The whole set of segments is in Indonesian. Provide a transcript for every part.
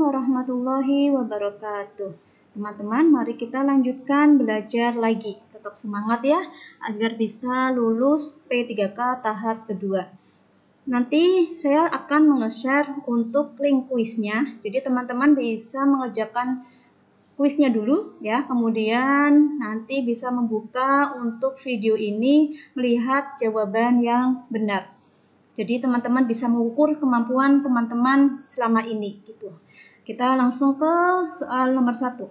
warahmatullahi wabarakatuh. Teman-teman, mari kita lanjutkan belajar lagi. Tetap semangat ya, agar bisa lulus P3K tahap kedua. Nanti saya akan menge-share untuk link kuisnya. Jadi teman-teman bisa mengerjakan kuisnya dulu ya. Kemudian nanti bisa membuka untuk video ini melihat jawaban yang benar. Jadi teman-teman bisa mengukur kemampuan teman-teman selama ini gitu. Kita langsung ke soal nomor 1.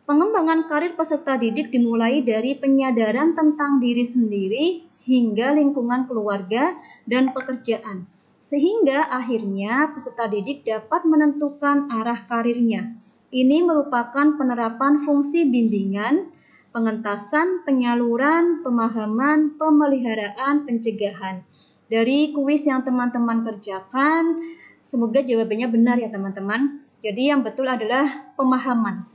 Pengembangan karir peserta didik dimulai dari penyadaran tentang diri sendiri hingga lingkungan keluarga dan pekerjaan. Sehingga akhirnya peserta didik dapat menentukan arah karirnya. Ini merupakan penerapan fungsi bimbingan, pengentasan, penyaluran, pemahaman, pemeliharaan, pencegahan. Dari kuis yang teman-teman kerjakan, semoga jawabannya benar ya teman-teman. Jadi yang betul adalah pemahaman.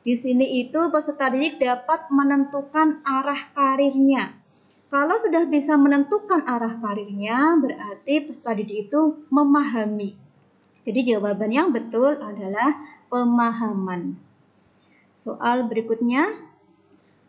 Di sini itu peserta didik dapat menentukan arah karirnya. Kalau sudah bisa menentukan arah karirnya, berarti peserta didik itu memahami. Jadi jawaban yang betul adalah pemahaman. Soal berikutnya.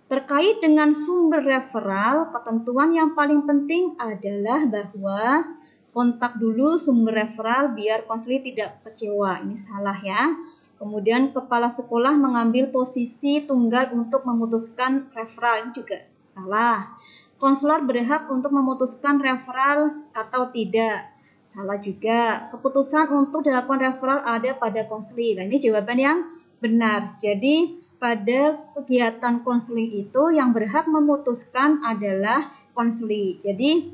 Terkait dengan sumber referral, ketentuan yang paling penting adalah bahwa kontak dulu sumber referral biar konseling tidak kecewa. Ini salah ya. Kemudian kepala sekolah mengambil posisi tunggal untuk memutuskan referral. Ini juga salah. Konselor berhak untuk memutuskan referral atau tidak. Salah juga. Keputusan untuk dilakukan referral ada pada konseling. Nah, ini jawaban yang benar. Jadi pada kegiatan konseling itu yang berhak memutuskan adalah konseling. Jadi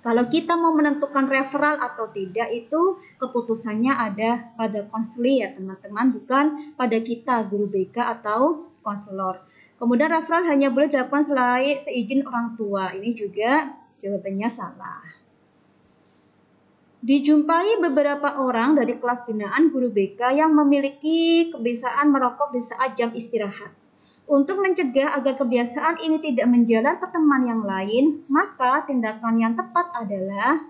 kalau kita mau menentukan referral atau tidak itu keputusannya ada pada konseling ya teman-teman, bukan pada kita guru BK atau konselor. Kemudian referral hanya boleh dilakukan selain seizin orang tua. Ini juga jawabannya salah. Dijumpai beberapa orang dari kelas binaan guru BK yang memiliki kebiasaan merokok di saat jam istirahat. Untuk mencegah agar kebiasaan ini tidak menjalar ke teman yang lain, maka tindakan yang tepat adalah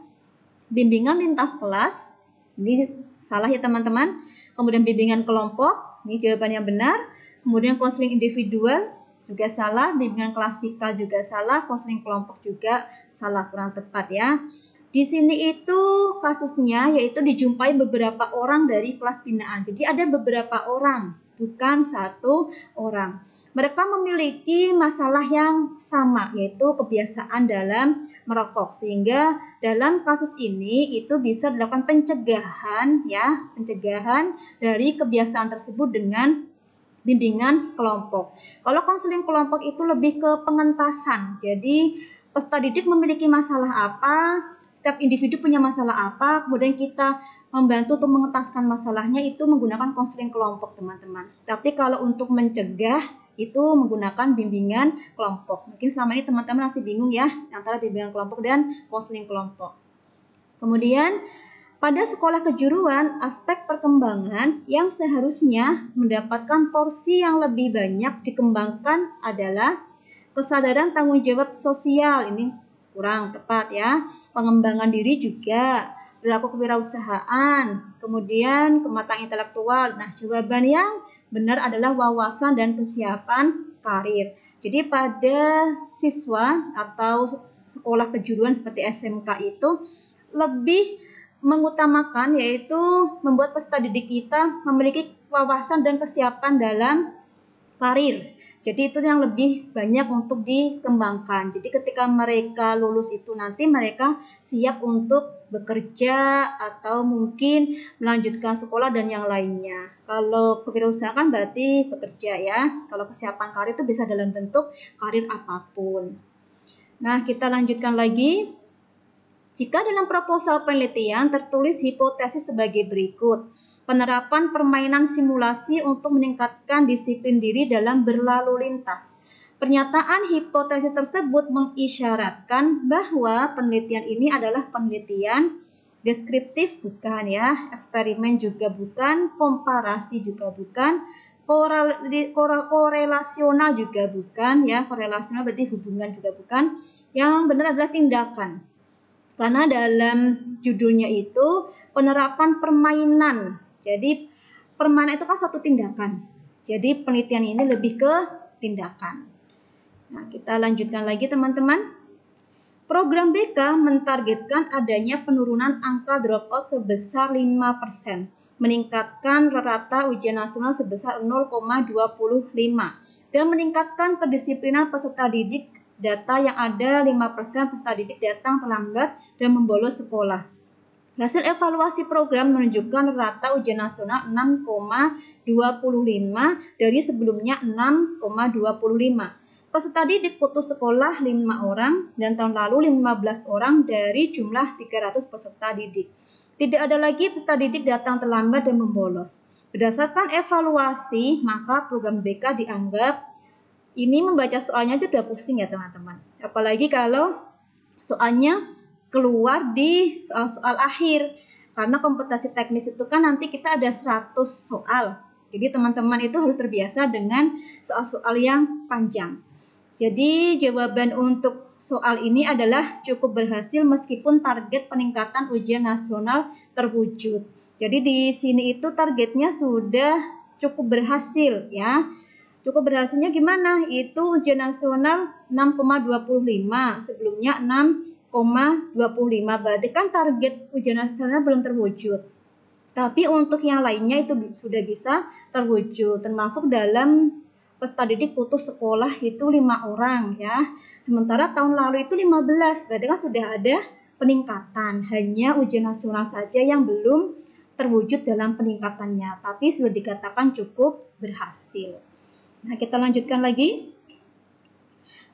bimbingan lintas kelas. Ini salah ya teman-teman. Kemudian bimbingan kelompok, ini jawaban yang benar. Kemudian konseling individual juga salah, bimbingan klasikal juga salah, konseling kelompok juga salah, kurang tepat ya. Di sini itu kasusnya yaitu dijumpai beberapa orang dari kelas binaan. Jadi ada beberapa orang, bukan satu orang. Mereka memiliki masalah yang sama, yaitu kebiasaan dalam merokok. Sehingga dalam kasus ini itu bisa dilakukan pencegahan ya, pencegahan dari kebiasaan tersebut dengan bimbingan kelompok. Kalau konseling kelompok itu lebih ke pengentasan. Jadi peserta didik memiliki masalah apa, setiap individu punya masalah apa, kemudian kita membantu untuk mengentaskan masalahnya itu menggunakan konseling kelompok teman-teman. Tapi kalau untuk mencegah itu menggunakan bimbingan kelompok. Mungkin selama ini teman-teman masih bingung ya antara bimbingan kelompok dan konseling kelompok. Kemudian pada sekolah kejuruan, aspek perkembangan yang seharusnya mendapatkan porsi yang lebih banyak dikembangkan adalah kesadaran tanggung jawab sosial. Ini kurang tepat ya. Pengembangan diri juga, perilaku kewirausahaan, kemudian kematangan intelektual. Nah, jawaban yang benar adalah wawasan dan kesiapan karir. Jadi pada siswa atau sekolah kejuruan seperti SMK itu lebih mengutamakan yaitu membuat peserta didik kita memiliki wawasan dan kesiapan dalam karir. Jadi itu yang lebih banyak untuk dikembangkan. Jadi ketika mereka lulus itu nanti mereka siap untuk bekerja atau mungkin melanjutkan sekolah dan yang lainnya. Kalau kewirausahaan berarti bekerja ya. Kalau kesiapan karir itu bisa dalam bentuk karir apapun. Nah, kita lanjutkan lagi. Jika dalam proposal penelitian tertulis hipotesis sebagai berikut. Penerapan permainan simulasi untuk meningkatkan disiplin diri dalam berlalu lintas. Pernyataan hipotesis tersebut mengisyaratkan bahwa penelitian ini adalah penelitian deskriptif bukan ya, eksperimen juga bukan, komparasi juga bukan, korelasional juga bukan ya, korelasional berarti hubungan juga bukan. Yang benar adalah tindakan. Karena dalam judulnya itu penerapan permainan. Jadi permainan itu kan suatu tindakan. Jadi penelitian ini lebih ke tindakan. Nah, kita lanjutkan lagi teman-teman. Program BK mentargetkan adanya penurunan angka dropout sebesar 5%, meningkatkan rata ujian nasional sebesar 0,25, dan meningkatkan kedisiplinan peserta didik. Data yang ada 5% peserta didik datang terlambat dan membolos sekolah. Hasil evaluasi program menunjukkan rata ujian nasional 6,25 dari sebelumnya 6,25. Peserta didik putus sekolah 5 orang dan tahun lalu 15 orang dari jumlah 300 peserta didik. Tidak ada lagi peserta didik datang terlambat dan membolos. Berdasarkan evaluasi, maka program BK dianggap ini membaca soalnya aja udah pusing ya teman-teman. Apalagi kalau soalnya keluar di soal-soal akhir. Karena kompetensi teknis itu kan nanti kita ada 100 soal. Jadi teman-teman itu harus terbiasa dengan soal-soal yang panjang. Jadi jawaban untuk soal ini adalah cukup berhasil meskipun target peningkatan ujian nasional terwujud. Jadi di sini itu targetnya sudah cukup berhasil ya. Cukup berhasilnya gimana? Itu ujian nasional 6,25, sebelumnya 6,25. Berarti kan target ujian nasional belum terwujud. Tapi untuk yang lainnya itu sudah bisa terwujud, termasuk dalam peserta didik putus sekolah itu 5 orang ya. Sementara tahun lalu itu 15, berarti kan sudah ada peningkatan. Hanya ujian nasional saja yang belum terwujud dalam peningkatannya, tapi sudah dikatakan cukup berhasil. Nah, kita lanjutkan lagi.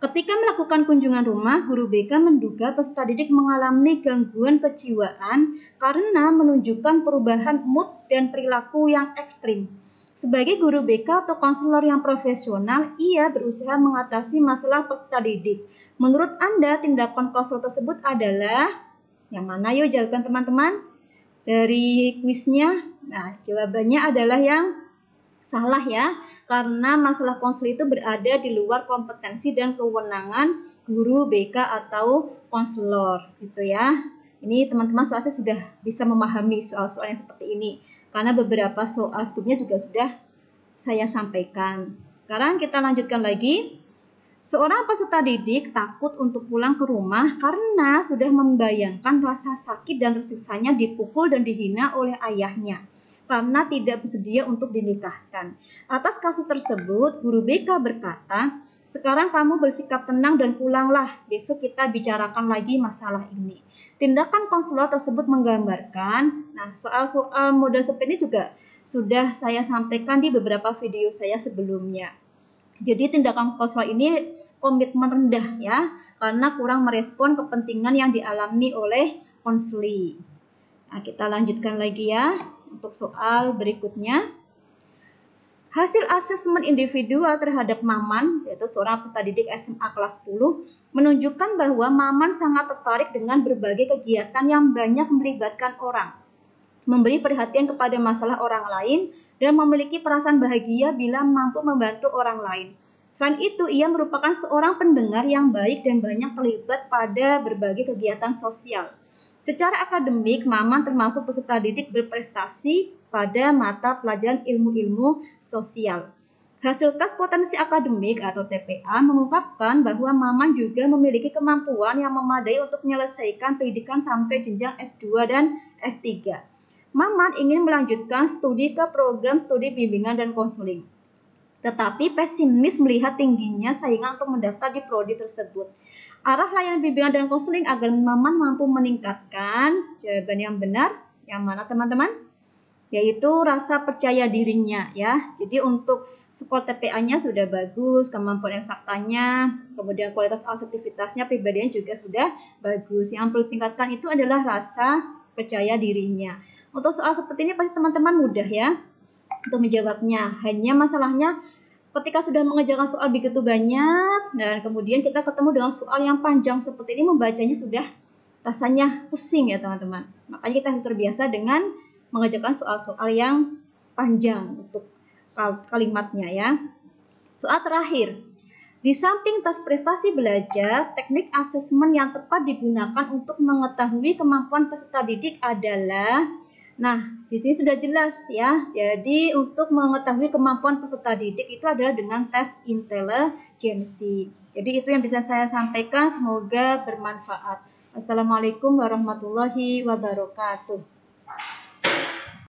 Ketika melakukan kunjungan rumah, guru BK menduga peserta didik mengalami gangguan kejiwaan karena menunjukkan perubahan mood dan perilaku yang ekstrim. Sebagai guru BK atau konselor yang profesional, ia berusaha mengatasi masalah peserta didik. Menurut Anda, tindakan konselor tersebut adalah yang mana? Yuk jawaban teman-teman dari kuisnya. Nah, jawabannya adalah yang salah ya, karena masalah konseling itu berada di luar kompetensi dan kewenangan guru BK atau konselor gitu ya. Ini teman-teman seharusnya sudah bisa memahami soal-soal yang seperti ini. Karena beberapa soal sebelumnya juga sudah saya sampaikan. Sekarang kita lanjutkan lagi. Seorang peserta didik takut untuk pulang ke rumah karena sudah membayangkan rasa sakit dan tersiksanya dipukul dan dihina oleh ayahnya karena tidak bersedia untuk dinikahkan. Atas kasus tersebut, guru BK berkata, "Sekarang kamu bersikap tenang dan pulanglah. Besok kita bicarakan lagi masalah ini." Tindakan konselor tersebut menggambarkan, nah soal-soal model seperti ini juga sudah saya sampaikan di beberapa video saya sebelumnya. Jadi tindakan konselor ini komitmen rendah ya, karena kurang merespon kepentingan yang dialami oleh konseli. Nah, kita lanjutkan lagi ya untuk soal berikutnya. Hasil asesmen individual terhadap Maman, yaitu seorang peserta didik SMA kelas 10, menunjukkan bahwa Maman sangat tertarik dengan berbagai kegiatan yang banyak melibatkan orang, memberi perhatian kepada masalah orang lain, dan memiliki perasaan bahagia bila mampu membantu orang lain. Selain itu, ia merupakan seorang pendengar yang baik dan banyak terlibat pada berbagai kegiatan sosial. Secara akademik, Maman termasuk peserta didik berprestasi pada mata pelajaran ilmu-ilmu sosial. Hasil tes potensi akademik atau TPA mengungkapkan bahwa Maman juga memiliki kemampuan yang memadai untuk menyelesaikan pendidikan sampai jenjang S2 dan S3. Maman ingin melanjutkan studi ke program studi bimbingan dan konseling, tetapi pesimis melihat tingginya saingan untuk mendaftar di prodi tersebut. Arah layanan bimbingan dan konseling agar Maman mampu meningkatkan, jawaban yang benar, yang mana teman-teman? Yaitu rasa percaya dirinya ya. Jadi untuk skor TPA-nya sudah bagus, kemampuan eksaktanya, kemudian kualitas asertivitasnya, pribadinya juga sudah bagus. Yang perlu ditingkatkan itu adalah rasa percaya dirinya. Untuk soal seperti ini pasti teman-teman mudah ya untuk menjawabnya. Hanya masalahnya ketika sudah mengerjakan soal begitu banyak dan kemudian kita ketemu dengan soal yang panjang seperti ini, membacanya sudah rasanya pusing ya teman-teman. Makanya kita harus terbiasa dengan mengerjakan soal-soal yang panjang untuk kalimatnya ya. Soal terakhir. Di samping tes prestasi belajar, teknik asesmen yang tepat digunakan untuk mengetahui kemampuan peserta didik adalah Nah, di sini sudah jelas ya. Jadi untuk mengetahui kemampuan peserta didik itu adalah dengan tes intelijensi. Jadi itu yang bisa saya sampaikan, semoga bermanfaat. Assalamualaikum warahmatullahi wabarakatuh.